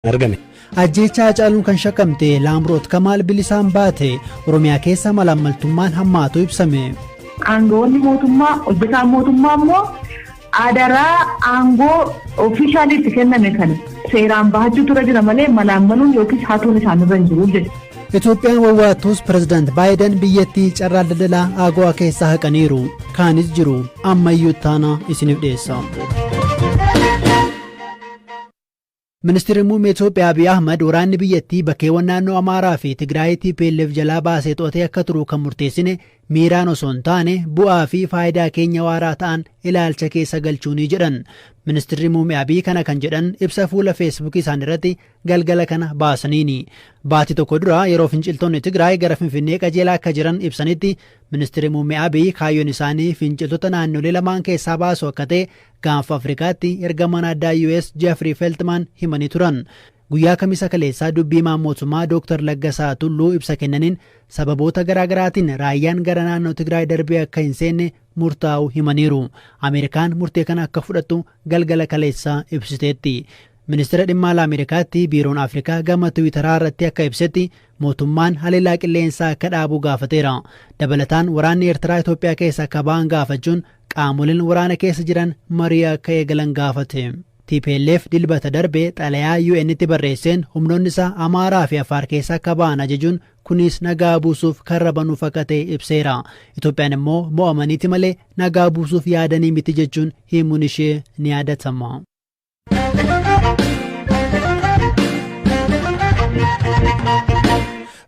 argame. Ajjeechaa Hacaaluun kan shakkamte Laamroot Kamaal bilisaan baate Oromiyaa keessa malaammaltummaan hammaatu ibsame. Aangoonni mootummaa hojjetaan mootummaa immoo adaraa aangoo ofiishaaliitti kenname kan seeraan bahachuu ture jira malee malaammaluun yookiin hatuun isaanirra hin jiru jedhe. Itoophiyaan wawwaattus Pireezidaant Baayiden biyyattii carraa daldalaa AGOA keessaa haqaniiru. Kaanis jiru ammayyuu taana isiniif dhiyeessa. Ministeerri muummee Itoophiyaa Abiy Ahmad waraanni biyyattii bakkeewwan naannoo Amaaraa fi Tigraayitii PLF jalaa baasee to'atee akka turu kan murteessine miiraan osoo hin taane bu'aa fi faayidaa keenya waaraa ta'an ilaalcha keessa galchuunii jedhan. Ministeerri muummee Abiy kana kan jedhan ibsa fuula feesbuukii isaanii irratti galgala kana baasaniini. Baatii tokko dura yeroo finciltoonni Tigraay gara Finfinnee qajeelaa akka jiran ibsanitti ministeerri muummee Abiy kaayyoon isaanii finciltoota naannolee lamaan keessaa baasu akka ta'e gaanfa Afrikaatti ergamaan addaa US Jeffrey Feltman himanii turan. Guyyaa kamisa kaleessaa dubbii mootummaa Dr. Laggasaa Tulluu ibsa kennaniin sababoota garaagaraatiin raayyaan gara naannoo Tigraay darbee akka hin seenne murtaa'u himaniiru. Ameerikaan murtee kana akka fudhattu galgala kaleessaa ibsiteetti. Ministeera dhimma alaa Ameerikaatti biiroon Afrikaa gama Tiwiitaraa irratti akka ibsetti mootummaan haleellaa qilleensaa akka dhaabu gaafateera. Dabalataan waraanni Eertiraa Itoophiyaa keessa akka ba'an gaafachuun qaamoleen waraana keessa jiran marii akka eegalan gaafate. TPLF dilbata darbe xalayaa UN'tti barreesseen humnoonni isaa Amaaraa fi Afaar keessa akka ba'an ajajuun kunis nagaa buusuuf karra banuuf akka ta'e ibseera. Itoophiyaan immoo mo'amaniiti malee nagaa buusuuf yaadanii miti jechuun himuun ishee ni yaadatama.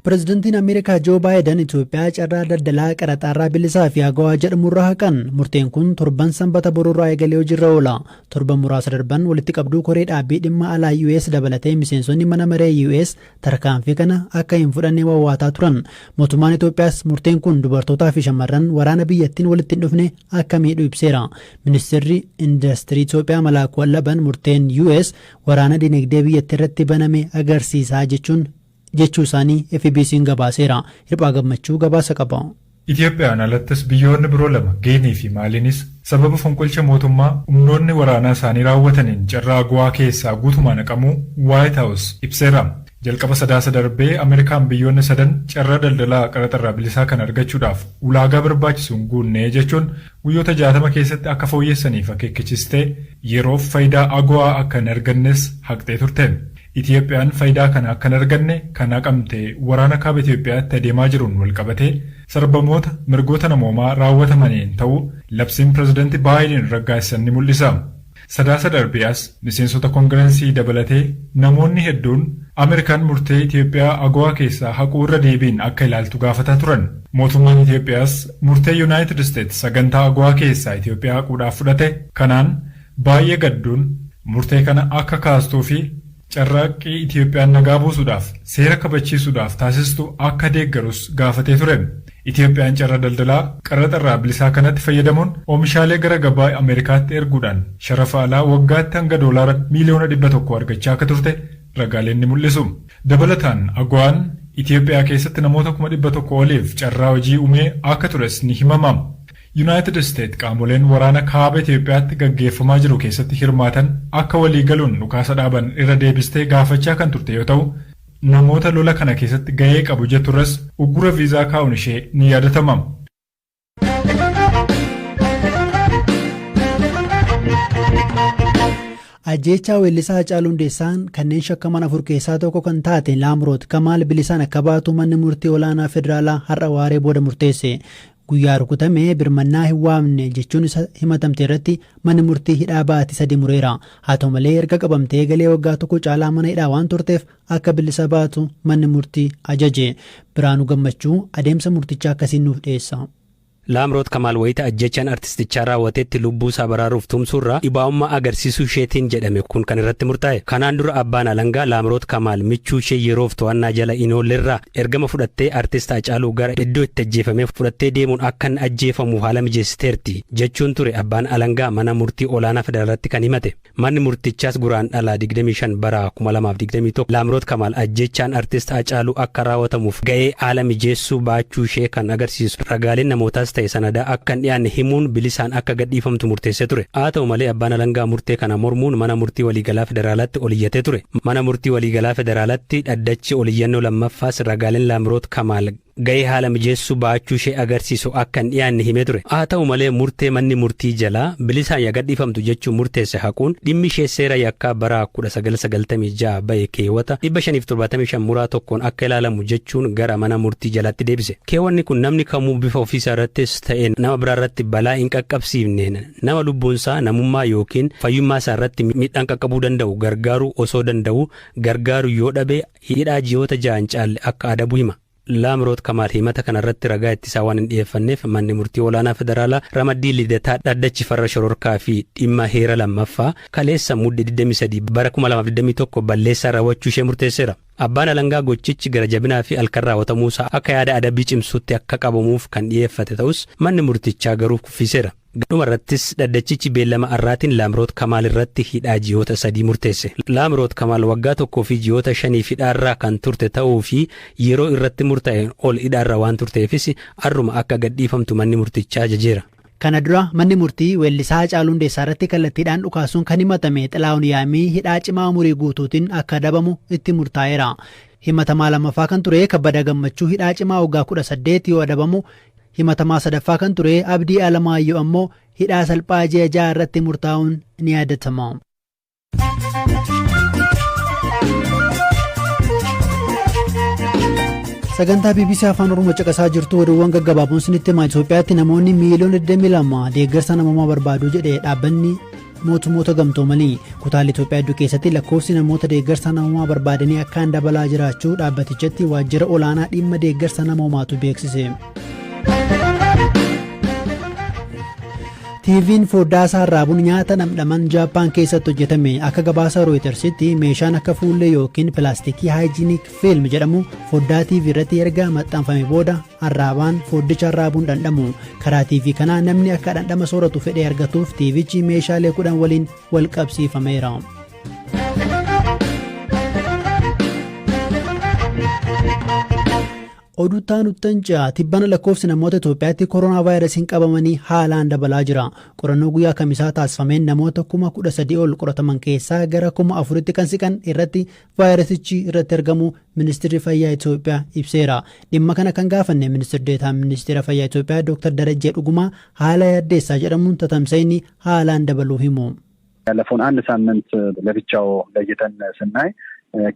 Pireezidantiin Ameerikaa Joo Baayiden Itoophiyaa carraa daldalaa qaraxaarraa bilisaa fi AGOA jedhamurraa haqan. Murteen kun torban sanbata boruurraa eegalee hojiirra oola. Torban muraasa darban walitti qabduu koree dhaabbii dhimma alaa US dabalatee miseensonni mana maree US tarkaanfii kana akka hin fudhanne wawwaataa turan. Mootummaan Itoophiyaas murteen kun dubartootaa fi shamarran waraana biyyattiin walitti hin dhufne akka miidhu ibseera. Ministeerri Industirii Itoophiyaa Malaakuu Allaban murteen US waraana dinagdee biyyattii irratti baname agarsiisaa jechuu isaanii FBC'n gabaaseera. Hirphaa Gammachuu gabaasa qaba. Itoophiyaan alattis biyyoonni biroo lama Geenii fi Maaliinis sababa fonqolcha mootummaa humnoonni waraanaa isaanii raawwataniin carraa AGOA keessaa guutumaan haqamuu White House ibseera. Jalqaba sadaasa darbee Ameerikaan biyyoonni sadan carraa daldalaa qaraxarraa bilisaa kan argachuudhaaf ulaagaa barbaachisuun guunnee jechuun guyyoota 60 keessatti akka fooyyessaniif akeekkachiistee yeroof faayidaa AGOA akka hin argannes haqxee turte. Itoophiyaan faayidaa kana akka hin arganne kan haqamte waraana kaaba Itoophiyaatti adeemaa jiruun walqabatee sarbamoota mirgoota namoomaa raawwatamaniin ta'uu labsiin pireezidantii Baayiden raggaasisan ni mul'isa. Sadaasa darbees miseensota koongirensii dabalatee namoonni hedduun Ameerikaan murtee Itoophiyaa AGOA keessaa haquu irra deebiin akka ilaaltu gaafataa turan. Mootummaan Itoophiyaas murtee Yuunaayitid Isteetsi sagantaa AGOA keessaa Itoophiyaa haquudhaaf fudhate. Kanaan baay'ee gadduun murtee kana akka kaastuu fi carraaqqii Itoophiyaan nagaa buusuudhaaf seera kabachiisuudhaaf taasistu akka deeggarus gaafatee ture. Itoophiyaan carraa daldalaa qaraxarraa bilisaa kanatti fayyadamuun oomishaalee gara gabaa Ameerikaatti erguudhaan sharafa alaa waggaatti hanga doolaara miliyoona 100 argachaa akka turte ragaaleen ni mul'isu. Dabalataan AGOA'n Itoophiyaa keessatti namoota 100,000 oliif carraa hojii uumee akka tures ni himama. United States qaamoleen waraana kaaba Itoophiyaatti gaggeeffamaa jiru keessatti hirmaatan akka walii galuun dhukaasa dhaaban irra deebistee gaafachaa kan turte yoo ta'u, namoota lola kana keessatti gahee qabu jetturras uggura viizaa kaa'uun ishee ni yaadatama. Ajjeechaa weellisaa Hacaaluu Hundeessaan kanneen shakkaman 4 keessaa tokko kan taate Laamroot Kamaal bilisaan akka baatu manni murtii olaanaa federaalaa har'a waaree booda murteesse. Guyyaa rukutamee birmannaa hin waamne jechuun isa himatamte irratti manni murtii hidhaa baatii 3 mureera. Haa ta'u malee erga qabamtee galee waggaa tokko caalaa mana hidhaa waan turteef akka bilisa baatu manni murtii ajaje. Biraanuu Gammachuu adeemsa murtichaa akkasiin nuuf dhiyeessa. Laamroot Kamaal wayita ajjechaan artistichaa raawwateetti lubbuu isaa baraaruuf tumsuurraa dhibaa'ummaa agarsiisuu isheetiin jedhame kun kan irratti murtaa'e. Kanaan dura abbaan alangaa Laamroot Kamaal michuu ishee yeroof to'annaa jala hin oollerraa ergama fudhattee artist Hacaaluu gara iddoo itti ajjeefamee fudhattee deemuun akka hin ajjeefamu haala mijeessiteerti jechuun ture abbaan alangaa mana murtii olaanaa federaalaatti kan himate. Manni murtichaas guraandhala 25 bara 2021 Laamroot Kamaal ajjechaan artist Hacaaluu akka raawwatamuuf ga'ee haala mijeessuu baachuu ishee kan agarsiisu ragaaleen namootaas ta'e sanadaa akka hin dhiyaanne himuun bilisaan akka gadhiifamtu murteessee ture. Haa ta'u malee abbaan alangaa murtee kana mormuun mana murtii waliigalaa federaalaatti oliyyatee ture. Mana murtii waliigalaa federaalaatti dhaddachi oliyyannoo lammaffaas ragaaleen Laamroot Kamaal gahee haala mijeessuu baachuu ishee agarsiisu akka hin dhiyaanne himee ture. Haa ta'u malee murtee manni murtii jalaa bilisaan gadhiifamtu jechuun murteesse haquun dhimmi ishee seera yakkaa bara 1996 bahe keewwata 575 muraa tokkoon akka ilaalamu jechuun gara mana murtii jalaatti deebise. Keewwanni kun namni kamuu bifa ofiisaa irrattis ta'e nama biraa irratti balaa hin qaqqabsiifne nama lubbuunsaa namummaa yookiin fayyummaa isaa irratti miidhaan qaqqabuu danda'u gargaaruu osoo danda'u gargaaru yoo dhabe hidhaa ji'oota 6 caalle akka adabu hima. Laamroot Kamaal himata kanarratti ragaa ittisaa waan hin dhiyeeffanneef manni murtii olaanaa federaalaa ramaddii lidataa dhaddachi farra shororkaa fi dhimma heera lammaffaa kaleessa muddee 23 bara 2021 balleessaa raawwachuu ishee murteesseera. Abbaan alangaa gochichi gara jabinaa fi alkan raawwatamuusaa akka yaada adabbii cimsuutti akka qabamuuf kan dhiyeeffate ta'us manni murtichaa garuu kuffiseera. Dhumarrattis dhaddachichi beellama arraatiin Laamroot Kamaal irratti hidhaa ji'oota 3 murteesse. Laamroot Kamaal waggaa 1 fi ji'oota 5 hidhaarraa kan turte ta'uu fi yeroo irratti murtaa'een ol hidhaarra waan turteefis arruma akka gadhiifamtu manni murtichaa ajajeera. Kana dura manni murtii weellisaa Haacaaluu Hundeessaa irratti kallattiidhaan dhukaasuun kan himatame Xilaahun Yaamii hidhaa cimaa umurii guutuutiin akka adabamu itti murtaa'eera. Himatamaa lammaffaa kan ture Kabbada Gammachuu hidhaa cimaa waggaa 18 yoo adabamu, himatamaa sadaffaa kan ture Abdii Alamaayyoo ammoo hidhaa salphaa ji'a 6 irratti murtaa'uun ni yaadatama. Sagantaa BBC Afaan Oromoo caqasaa jirtu oduuwwan gaggabaaboon isinitti himaa. Itoophiyaatti namoonni miiliyoona 22 deeggarsa namummaa barbaadu jedhee dhaabbanni mootummoota gamtoomanii kutaalee Itoophiyaa hedduu keessatti lakkoofsi namoota deeggarsa namummaa barbaadanii akkaan dabalaa jiraachuu dhaabbatichatti waajjira olaanaa dhimma deeggarsa namummaatu beeksise. TV'n foddaa isaa raabuun nyaata dhamdhaman Jaappaan keessatti hojjetame. Akka gabaasa Rooyitersitti meeshaan akka fuullee yookiin pilaastikii haayijiinik fiilm jedhamu foddaa TV irratti erga maxxanfame booda arraabaan foddicha arraabuun dhandhamu. Karaa TV kanaa namni akka dhandhama sooratu fedhee argatuuf TVchi meeshaalee 10 waliin wal qabsiifameera. Oduutaan Uttancaa tibbana lakkoofsi namoota Itoophiyaatti koronaa vaayirasiin qabamanii haalaan dabalaa jira. Qorannoo guyyaa kamisaa taasifameen namoota 13,000 ol qorataman keessaa gara 4,000 kan siqan irratti vaayirasichi irratti argamu Ministeerri Fayyaa Itoophiyaa ibseera. Dhimma kana kan gaafanne Ministeerri Deetaan Ministeera Fayyaa Itoophiyaa Dr. Darajjee Dhugumaa haala yaaddeessaa jedhamuun tatamsa'inni haalaan dabaluu himu. ያለፈውን አንድ ሳምንት ለብቻው ለይተን ስናይ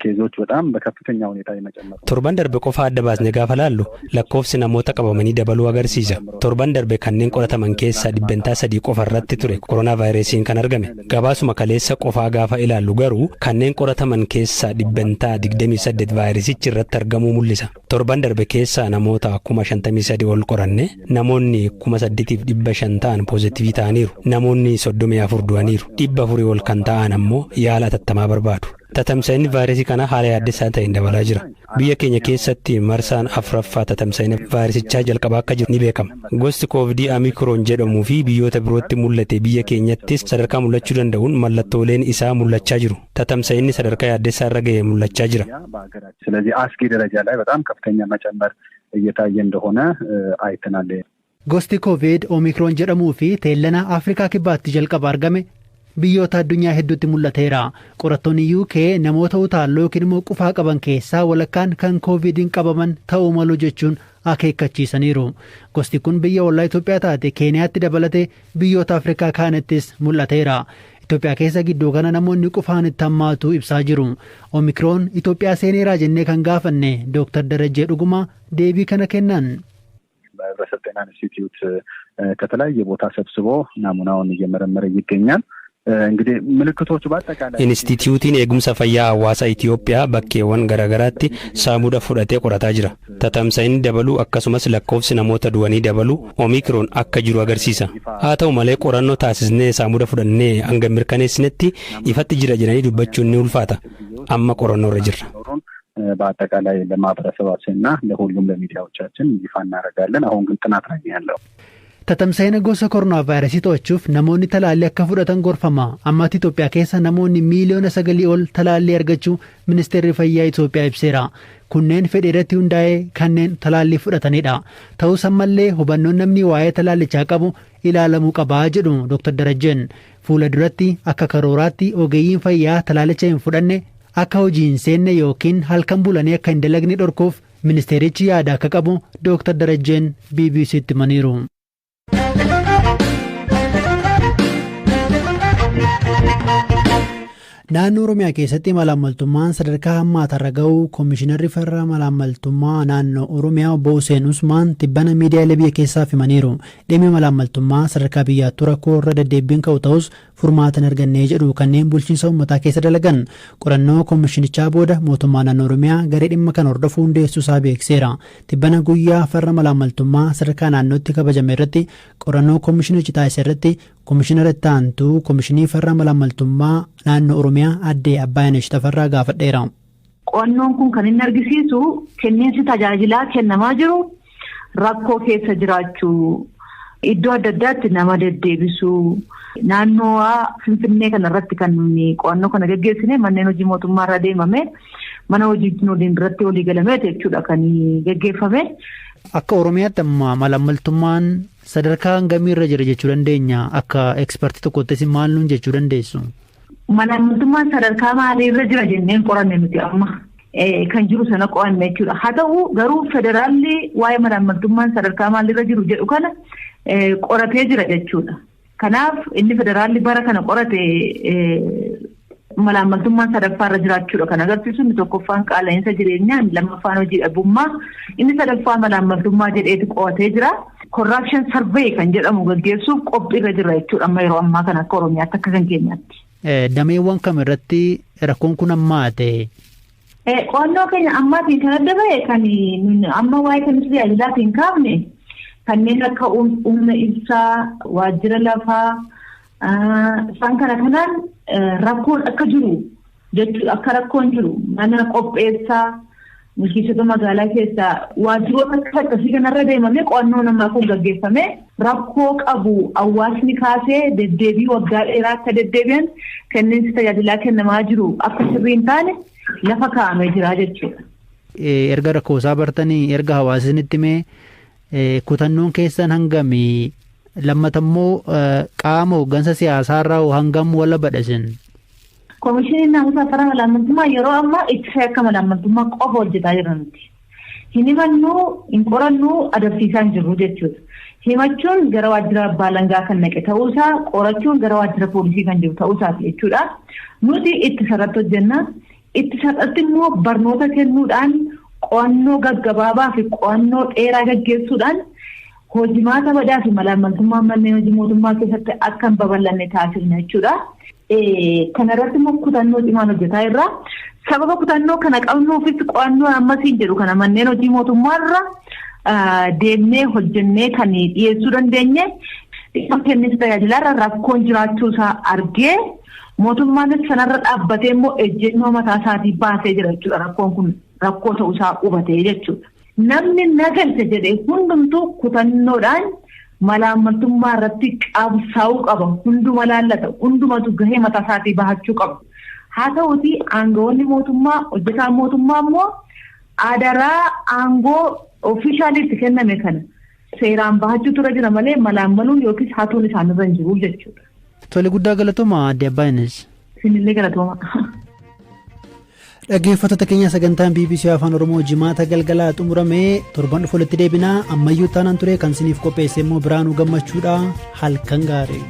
ኬዞች በጣም በከፍተኛ ሁኔታ የመጨመር torban darbe qofa adda baasne gaafa laallu lakkoofsi namoota qabamanii dabaluu agarsiisa. Torban darbe kanneen qorataman keessaa 3% qofa irratti ture koronaa vaayirasiin kan argame. Gabaasuma kaleessa qofaa gaafa ilaallu garuu kanneen qorataman keessaa 28% vaayirasichi irratti argamuu mul'isa. Torban darbe keessaa namoota 53,000 ol qoranne namoonni 8,500 ta'an poozitivii ta'aniiru. Namoonni 34 du'aniiru. 400 ol kan ta'an ammoo yaala atattamaa barbaadu. Tatamsa'inni vaayirasii kana haala yaaddessaa ta'een dabalaa jira. Biyya keenya keessatti marsaan afuraffaa tatamsa'ina vaayirasichaa jalqabaa akka jiru ni beekama. Gosti koovidii Omikron jedhamuu fi biyyoota birootti mul'ate biyya keenyattis sadarkaa mul'achuu danda'uun mallattooleen isaa mul'achaa jiru. Tatamsa'inni sadarkaa yaaddessaa irra ga'ee mul'achaa jira. ስለዚህ አስጊ ደረጃ ላይ በጣም ከፍተኛ መጨመር እየታየ እንደሆነ አይተናል. Gosti Covid Omikron jedhamuu fi teellana Afrikaa kibbaatti jalqaba argame biyyoota addunyaa hedduutti mul'ateera. Qorattoonni UK namoota utaalloo yookiin immoo qufaa qaban keessaa walakkaan kan Covidiin qabaman ta'uu malu jechuun akeekkachiisaniiru. Gosti kun biyya ollaa Itoophiyaa taate Keeniyaatti dabalatee biyyoota Afrikaa kaanittis mul'ateera. Itoophiyaa keessa gidduu kana namoonni qufaan itti hammaatu ibsaa jiru. Omikroon Itoophiyaa seeneeraa jennee kan gaafanne Dr. Darajjee Dhugumaa deebii kana kennan. በህብረተሰብ ጤና ኢንስቲትዩት ከተለያየ ቦታ ሰብስቦ ናሙናውን እየመረመረ ይገኛል። እንግዲህ ምልክቶቹ በአጠቃላይ ኢንስቲትዩቲን eegumsa fayyaa hawaasaa Itoophiyaa bakkeewwan garaagaraatti saamuda fudhatee qorataa jira. Tatamsa'inni dabaluu akkasumas lakkoofsi namoota du'anii dabaluu Omikron akka jiru agarsiisa. Haa ta'u malee qorannoo taasisnee saamuda fudhannee hanga mirkaneessinetti ifatti jira jedhanii dubbachuun ni ulfaata. Amma qorannoo irra jirra. በአጠቃላይ ለማህበረሰባችንና ለሁሉም ለሚዲያዎቻችን ይፋ እናደርጋለን። አሁን ግን ጥናት ላይ ያለው tatamsa'ina gosa koronaa vaayirasii to'achuuf namoonni talaallii akka fudhatan gorfama. Ammatti Itoophiyaa keessa namoonni miiliyoona 9 ol talaallii argachuu Ministeerri Fayyaa Itoophiyaa ibseera. kunneen fedhii irratti hundaa'ee kanneen talaallii fudhatanidha. Ta'us ammallee hubannoon namni waa'ee talaallichaa qabu ilaalamuu qabaa jedhu Dr. Darajjeen. Fuula duratti akka karooraatti ogeeyyiin fayyaa talaallicha hin fudhanne akka hojii hin seenne yookiin halkan bulanii akka hin dalagne dhorkuuf ministeerichi yaada akka qabu Dr. Darajjeen BBC'tti himaniiru. Naannoo Oromiyaa keessatti malaammaltummaan sadarkaa hammaatarra ga'uu Koomishinarri Farra Malaammaltummaa Naannoo Oromiyaa Obbo Hussein Usmaan tibbana miidiyaalee biyya keessaaf himaniiru. Dhimmi malaammaltummaa sadarkaa biyyaattuu rakkoo irra deddeebiin ka'u ta'us furmaata hin arganne jedhu kanneen bulchiinsa uummataa keessa dalagan. Qorannoo koomishinichaa booda mootummaa naannoo Oromiyaa garee dhimma kan hordofu hundeessuusaa beekseera. Tibbana guyyaa farra malaammaltummaa sadarkaa naannootti kabajame irratti qorannoo koomishinichi taasise irratti Koomishinara itti aantuu Koomishinii Farra Malaammaltummaa Naannoo Oromiyaa Aadde Abbaayanesh Tafarraa gaafadheera. Qorannoon kun kan inni argisiisu kenniinsi tajaajilaa kennamaa jiru rakkoo keessa jiraachuu, iddoo adda addaatti nama deddeebisuu, naannoo Finfinnee kanarratti kan qo'annoo kana gaggeessine manneen hojii mootummaa irra deemame mana hojii irratti walii galame jechuudha kan gaggeeffame. Akka Oromiyaatti amma malaammaltummaan sadarkaa hangamii irra jira jechuu dandeenya akka ekspertii tokkottis maal nuun jechuu dandeessu? Malaammaltummaan sadarkaa maalii irra jira jenneen qoranne nuti amma kan jiru sana qo'anne jechuudha. Haa ta'u garuu federaalli waa'ee malaammaltummaan sadarkaa maalii irra jiru jedhu kana qoratee jira jechuudha. Kanaaf inni federaalli bara kana qorate malaammaltummaan sadaffaa irra jiraachuudha kan agarsiisu. Inni tokkoffaan qaala'insa jireenyaa, inni lammaffaan hojii dhabummaa, inni sadaffaan malaammaltummaa jedheeti qo'atee jira. Corruption survey kan jedhamu gaggeessuuf qophii irra jira jechuudha amma yeroo ammaa kana akka Oromiyaatti akka kan keenyaatti. Dameewwan kam irratti rakkoon kun ammaate? Qo'annoo keenya ammaatiin kan adda ba'e kan amma waa'ee kan tajaajilaatiin kaafne kanneen akka humna ibsaa, waajjira lafaa, isaan kanaan rakkoon akka jiru jechuudha. Akka rakkoon jiru mana qopheessaa, bulchiinsota magaalaa keessaa waajjiroota akkasii kanarra deemamee qo'annoo namaa kun gaggeeffame rakkoo qabu hawaasni kaasee deddeebii waggaa dheeraa akka deddeebi'an kenniinsi tajaajilaa kennamaa jiru akka sirrii hin taane lafa kaa'amee jira jechuudha. Erga rakkoosaa bartanii erga hawaasnitti mee kutannoon keessan hangamii lammatammoo qaama hooggansa siyaasaarraa hangam wala badhasin? Koomishiniin naamusa farra malaammaltummaa yeroo ammaa ittisa akka malaammaltummaa qofa hojjetaa jiran nuti. Hin himannuu, hin qorannuu, adabsiisaa hin jirru jechuudha. Himachuun gara waajjira abbaa alangaa kan naqe ta'uusaa, qorachuun gara waajjira poolisii kan jiru ta'uusaati jechuudha. Nuti ittisa irratti hojjenna. Ittisa irratti immoo barnoota kennuudhaan, qo'annoo gaggabaabaa fi qo'annoo dheeraa gaggeessuudhaan hojimaata badaa fi malaammaltummaa manneen hojii mootummaa keessatti akka hin babal'anne taasifna jechuudha. Kanarratti immoo kutannoo cimaan hojjetaa irraa sababa kutannoo kana qabnuufis qo'annoo ammasiin jedhu kana manneen hojii mootummaarra deemnee hojjennee kan dhiyeessuu dandeenye kenniinsa tajaajilaarra rakkoon jiraachuusaa argee mootummaanis sanarra dhaabbatee immoo ejjennoo mataa isaatii baasee jira jechuudha. Rakkoon kun rakkoo ta'uusaa hubatee jechuudha. Namni nagalcha jedhee hundumtuu kutannoodhaan malaammaltummaa irratti qabsaa'uu qaba. Hunduma laallata. Hundumatu gahee mataa isaatii bahachuu qaba. Haa ta'uuti aangawoonni mootummaa hojjetaan mootummaa immoo adaraa aangoo ofiishaaliitti kenname kana seeraan bahachuu tura jira malee malaammaluun yookiis hatuun isaanirra hin jiru jechuudha. Tole guddaa galatooma Aadde Abbaayanesh. Isinillee galatooma. Dhaggeeffattoota keenya sagantaan BBC Afaan Oromoo jimaata galgalaa xumuramee torban dhufu walitti deebinaa ammayyuu taanaan ture kan isiniif qopheesse immoo Biraanuu Gammachuudha. Halkan gaarii.